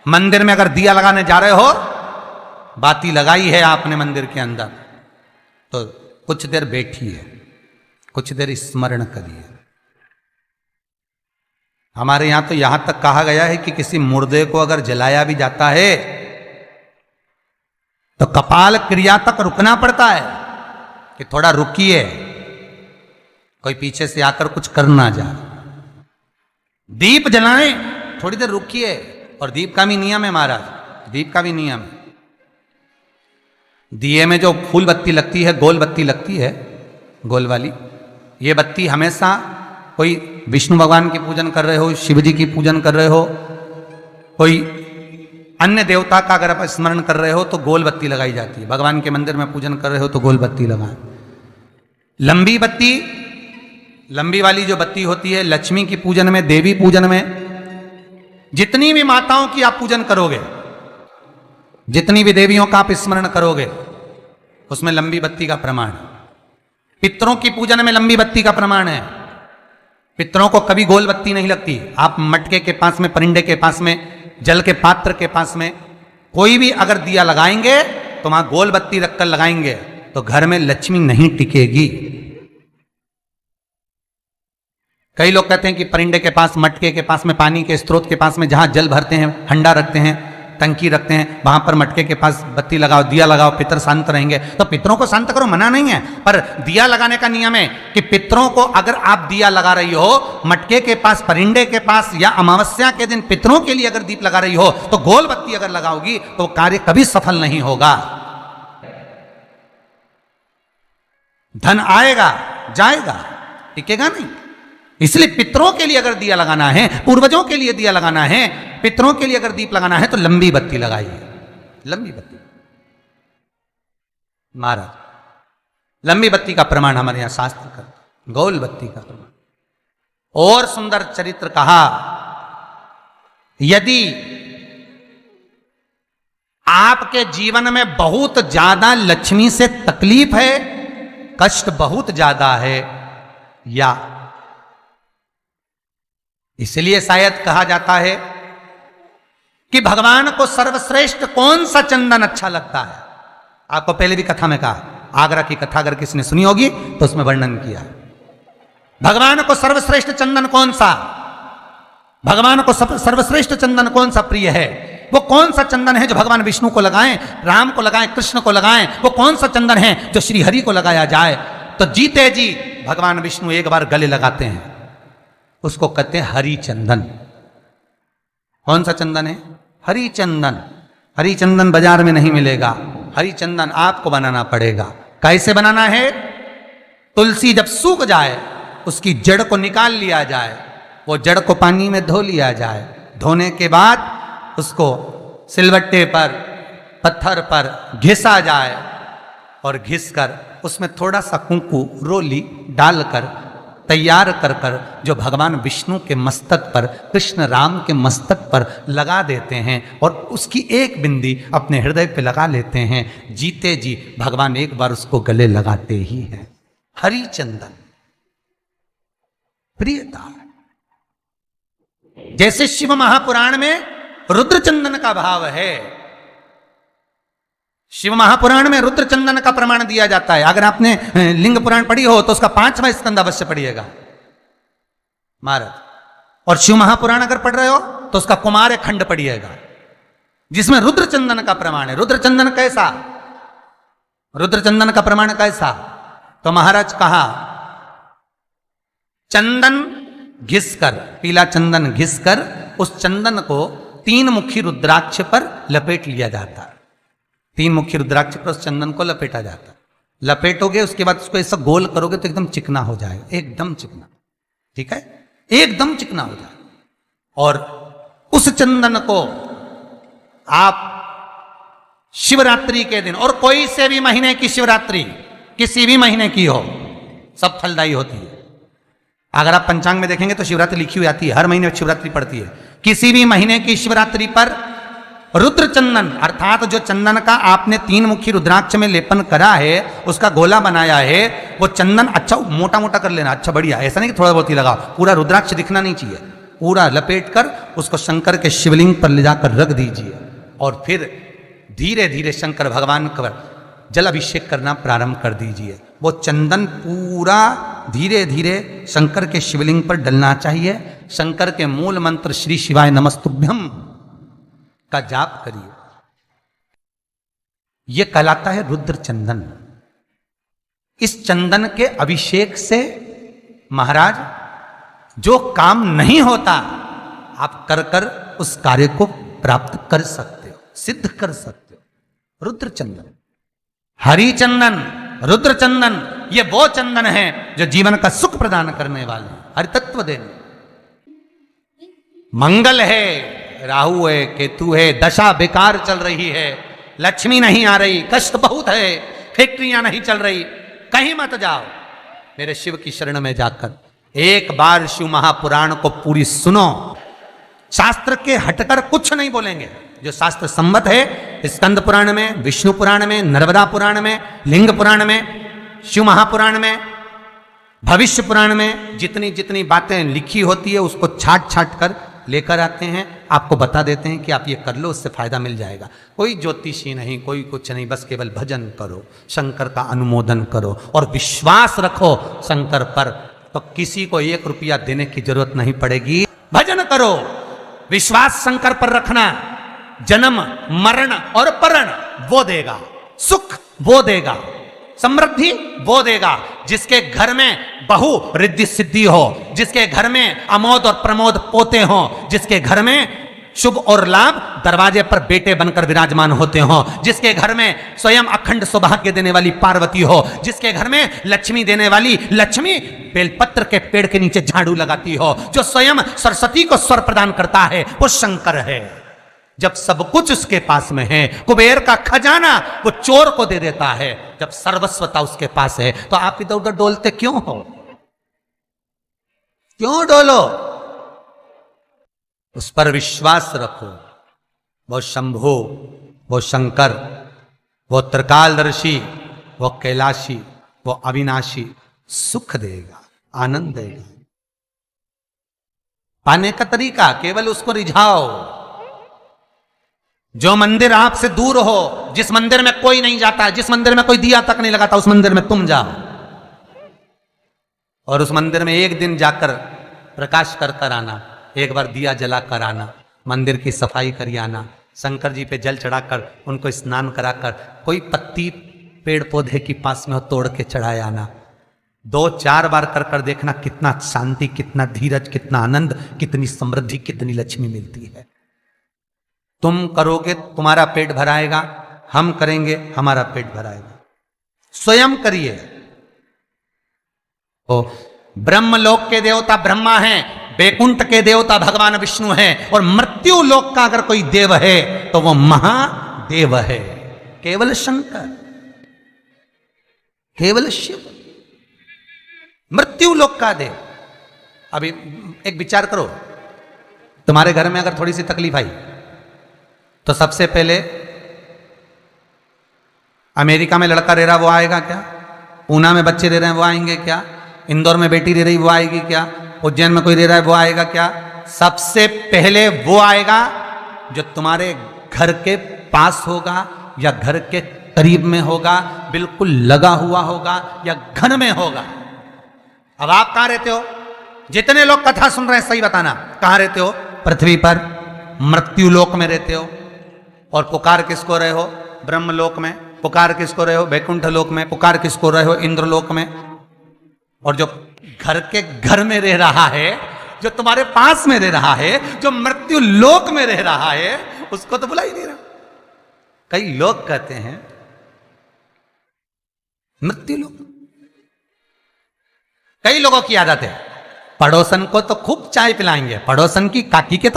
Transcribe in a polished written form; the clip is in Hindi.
मंदिर में अगर दिया लगाने जा रहे हो, बाती लगाई है आपने मंदिर के अंदर, तो कुछ देर बैठिए, कुछ देर स्मरण करिए। हमारे यहां तो यहां तक कहा गया है कि किसी मुर्दे को अगर जलाया भी जाता है तो कपाल क्रिया तक रुकना पड़ता है कि थोड़ा रुकिए, कोई पीछे से आकर कुछ कर ना जाए। दीप जलाएं, थोड़ी देर रुकिए। और दीप का भी नियम है महाराज, दीप का भी नियम है। दिए में जो फूल बत्ती लगती है, गोल बत्ती लगती है, गोल वाली, ये बत्ती हमेशा कोई विष्णु भगवान की पूजन कर रहे हो, शिव जी की पूजन कर रहे हो, कोई अन्य देवता का अगर आप स्मरण कर रहे हो तो गोल बत्ती लगाई जाती है। भगवान के मंदिर में पूजन कर रहे हो तो गोल बत्ती लगाएं। लंबी बत्ती, लंबी वाली जो बत्ती होती है, लक्ष्मी की पूजन में, देवी पूजन में, जितनी भी माताओं की आप पूजन करोगे, जितनी भी देवियों का आप स्मरण करोगे, उसमें लंबी बत्ती का प्रमाण है। पितरों की पूजन में लंबी बत्ती का प्रमाण है। पितरों को कभी गोल बत्ती नहीं लगती। आप मटके के पास में, परिंदे के पास में, जल के पात्र के पास में कोई भी अगर दिया लगाएंगे तो वहां गोल बत्ती रखकर लगाएंगे तो घर में लक्ष्मी नहीं टिकेगी। कई लोग कहते हैं कि परिंदे के पास, मटके के पास में, पानी के स्रोत के पास में जहां जल भरते हैं, हंडा रखते हैं, टंकी रखते हैं, वहां पर मटके के पास बत्ती लगाओ, दिया लगाओ, पितर शांत रहेंगे। तो पितरों को शांत करो, मना नहीं है, पर दिया लगाने का नियम है कि पितरों को अगर आप दिया लगा रही हो मटके के पास, परिंदे के पास, या अमावस्या के दिन पितरों के लिए अगर दीप लगा रही हो तो गोल बत्ती अगर लगाओगी तो कार्य कभी सफल नहीं होगा। धन आएगा जाएगा, टिकेगा नहीं। इसलिए पितरों के लिए अगर दिया लगाना है, पूर्वजों के लिए दिया लगाना है, पितरों के लिए अगर दीप लगाना है तो लंबी बत्ती लगाइए, लंबी बत्ती। महाराज, लंबी बत्ती का प्रमाण हमारे यहां शास्त्र का, गोल बत्ती का प्रमाण। और सुंदर चरित्र कहा, यदि आपके जीवन में बहुत ज्यादा लक्ष्मी से तकलीफ है, कष्ट बहुत ज्यादा है, या इसलिए शायद कहा जाता है कि भगवान को सर्वश्रेष्ठ कौन सा चंदन अच्छा लगता है। आपको पहले भी कथा में कहा, आगरा की कथा अगर किसी ने सुनी होगी तो उसमें वर्णन किया है। भगवान को सर्वश्रेष्ठ चंदन कौन सा, भगवान को सर्वश्रेष्ठ चंदन कौन सा प्रिय है, वो कौन सा चंदन है जो भगवान विष्णु को लगाएं, राम को लगाएं, कृष्ण को लगाएं, वो कौन सा चंदन है जो श्री हरि को लगाया जाए। तो जीते जी भगवान विष्णु एक बार गले लगाते हैं, उसको कहते हैं हरि चंदन। कौन सा चंदन है? हरि चंदन। हरि चंदन बाजार में नहीं मिलेगा, हरि चंदन आपको बनाना पड़ेगा। कैसे बनाना है? तुलसी जब सूख जाए उसकी जड़ को निकाल लिया जाए, वो जड़ को पानी में धो लिया जाए, धोने के बाद उसको सिलवट्टे पर, पत्थर पर घिसा जाए और घिस कर उसमें थोड़ा सा कुंकू, रोली डालकर तैयार कर कर जो भगवान विष्णु के मस्तक पर, कृष्ण राम के मस्तक पर लगा देते हैं और उसकी एक बिंदी अपने हृदय पे लगा लेते हैं। जीते जी भगवान एक बार उसको गले लगाते ही हैं। हरि चंदन प्रियता। जैसे शिव महापुराण में रुद्र चंदन का भाव है, शिव महापुराण में रुद्र चंदन का प्रमाण दिया जाता है। अगर आपने लिंग पुराण पढ़ी हो तो उसका 5वां स्कंद अवश्य पढ़िएगा महाराज। और शिव महापुराण अगर पढ़ रहे हो तो उसका कुमार खंड पढ़िएगा, जिसमें रुद्र चंदन का प्रमाण है। रुद्र चंदन कैसा, रुद्र चंदन का प्रमाण कैसा? तो महाराज कहा, चंदन घिसकर, पीला चंदन घिसकर उस चंदन को 3 मुखी रुद्राक्ष पर लपेट लिया जाता है। 3 मुखी रुद्राक्ष पर उस चंदन को लपेटा जाता है। लपेटोगे उसके बाद उसको ऐसा गोल करोगे तो एकदम चिकना हो जाएगा, एकदम चिकना, ठीक है, एकदम चिकना हो जाएगा। और उस चंदन को आप शिवरात्रि के दिन, और कोई से भी महीने की शिवरात्रि, किसी भी महीने की हो, सब फलदायी होती है। अगर आप पंचांग में देखेंगे तो शिवरात्रि लिखी हुई आती है, हर महीने शिवरात्रि पड़ती है। किसी भी महीने की शिवरात्रि पर रुद्र चंदन, अर्थात जो चंदन का आपने 3 मुखी रुद्राक्ष में लेपन करा है, उसका गोला बनाया है, वो चंदन अच्छा मोटा मोटा कर लेना, अच्छा बढ़िया, ऐसा नहीं कि थोड़ा बहुत ही लगाओ, पूरा रुद्राक्ष दिखना नहीं चाहिए, पूरा लपेट कर उसको शंकर के शिवलिंग पर ले जाकर रख दीजिए और फिर धीरे धीरे शंकर भगवान का जल अभिषेक करना प्रारंभ कर दीजिए। वो चंदन पूरा धीरे धीरे शंकर के शिवलिंग पर डलना चाहिए। शंकर के मूल मंत्र श्री शिवाय नमस्तुभ्यम का जाप करिए। यह कहलाता है रुद्र चंदन। इस चंदन के अभिषेक से महाराज जो काम नहीं होता आप कर कर उस कार्य को प्राप्त कर सकते हो, सिद्ध कर सकते हो। रुद्र चंदन, हरि चंदन, रुद्र चंदन, ये वो चंदन है जो जीवन का सुख प्रदान करने वाले, हरि तत्व देने। मंगल है, राहु है, केतु है, दशा बेकार चल रही है, लक्ष्मी नहीं आ रही, कष्ट बहुत है, फैक्ट्रियां नहीं चल रही, कहीं मत जाओ, मेरे शिव की शरण में जाकर एक बार शिव महापुराण को पूरी सुनो। शास्त्र के हटकर कुछ नहीं बोलेंगे। जो शास्त्र सम्मत है स्कंद पुराण में, विष्णु पुराण में, नर्मदा पुराण में, लिंग पुराण में, शिव महापुराण में, भविष्य पुराण में जितनी जितनी बातें लिखी होती है उसको छाट छाट कर लेकर आते हैं, आपको बता देते हैं कि आप ये कर लो, उससे फायदा मिल जाएगा। कोई ज्योतिषी नहीं, कोई कुछ नहीं, बस केवल भजन करो, शंकर का अनुमोदन करो और विश्वास रखो शंकर पर, तो किसी को 1 रुपया देने की जरूरत नहीं पड़ेगी। भजन करो, विश्वास शंकर पर रखना, जन्म मरण और परण वो देगा, सुख वो देगा, समृद्धि वो देगा। जिसके घर में बहु रिद्धि सिद्धि हो, जिसके घर में अमोद और प्रमोद पोते हो, जिसके घर में शुभ और लाभ दरवाजे पर बेटे बनकर विराजमान होते हो, जिसके घर में स्वयं अखंड सौभाग्य देने वाली पार्वती हो, जिसके घर में लक्ष्मी देने वाली लक्ष्मी बेलपत्र के पेड़ के नीचे झाड़ू लगाती हो, जो स्वयं सरस्वती को स्वर प्रदान करता है वो शंकर है। जब सब कुछ उसके पास में है, कुबेर का खजाना वो चोर को दे देता है, जब सर्वस्वता उसके पास है, तो आप इधर उधर डोलते क्यों हो? क्यों डोलो? उस पर विश्वास रखो। वो शंभु, वो शंकर, वो त्रिकालदर्शी, वो कैलाशी, वो अविनाशी सुख देगा, आनंद देगा। पाने का तरीका केवल उसको रिझाओ। जो मंदिर आपसे दूर हो, जिस मंदिर में कोई नहीं जाता, जिस मंदिर में कोई दिया तक नहीं लगाता, उस मंदिर में तुम जाओ और उस मंदिर में एक दिन जाकर प्रकाश कर कर आना, एक बार दिया जला कर आना, मंदिर की सफाई कर आना, शंकर जी पे जल चढ़ाकर उनको स्नान कराकर कोई पत्ती पेड़ पौधे के पास में हो तोड़ के चढ़ाए आना। 2-4 बार कर कर देखना कितना शांति, कितना धीरज, कितना आनंद, कितनी समृद्धि, कितनी लक्ष्मी मिलती है। तुम करोगे तुम्हारा पेट भराएगा, हम करेंगे हमारा पेट भराएगा। स्वयं करिए। ओ ब्रह्मलोक के देवता ब्रह्मा हैं, बैकुंठ के देवता भगवान विष्णु हैं, और मृत्यु लोक का अगर कोई देव है तो वो महादेव है, केवल शंकर, केवल शिव, मृत्यु लोक का देव। अभी एक विचार करो, तुम्हारे घर में अगर थोड़ी सी तकलीफ आई तो सबसे पहले अमेरिका में लड़का रह रहा वो आएगा क्या? पूना में बच्चे रह रहे हैं वो आएंगे क्या? इंदौर में बेटी रह रही वो आएगी क्या? उज्जैन में कोई रह रहा है वो आएगा क्या? सबसे पहले वो आएगा जो तुम्हारे घर के पास होगा या घर के करीब में होगा, बिल्कुल लगा हुआ होगा या घर में होगा। अब आप कहां रहते हो? जितने लोग कथा सुन रहे हैं सही बताना, कहां रहते हो? पृथ्वी पर मृत्यु लोक में रहते हो। और पुकार किसको रहे हो? ब्रह्मलोक में। पुकार किसको रहे हो? बैकुंठ लोक में। पुकार किसको रहे हो? इंद्रलोक में। और जो घर के घर में रह रहा है, जो तुम्हारे पास में रह रहा है, जो मृत्यु लोक में रह रहा है, उसको तो बुला ही नहीं रहा। कई लोग कहते हैं मृत्यु लोक। कई लोगों की आदत है पड़ोसन को तो खूब चाय पिलाएंगे, पड़ोसन की काकी के तो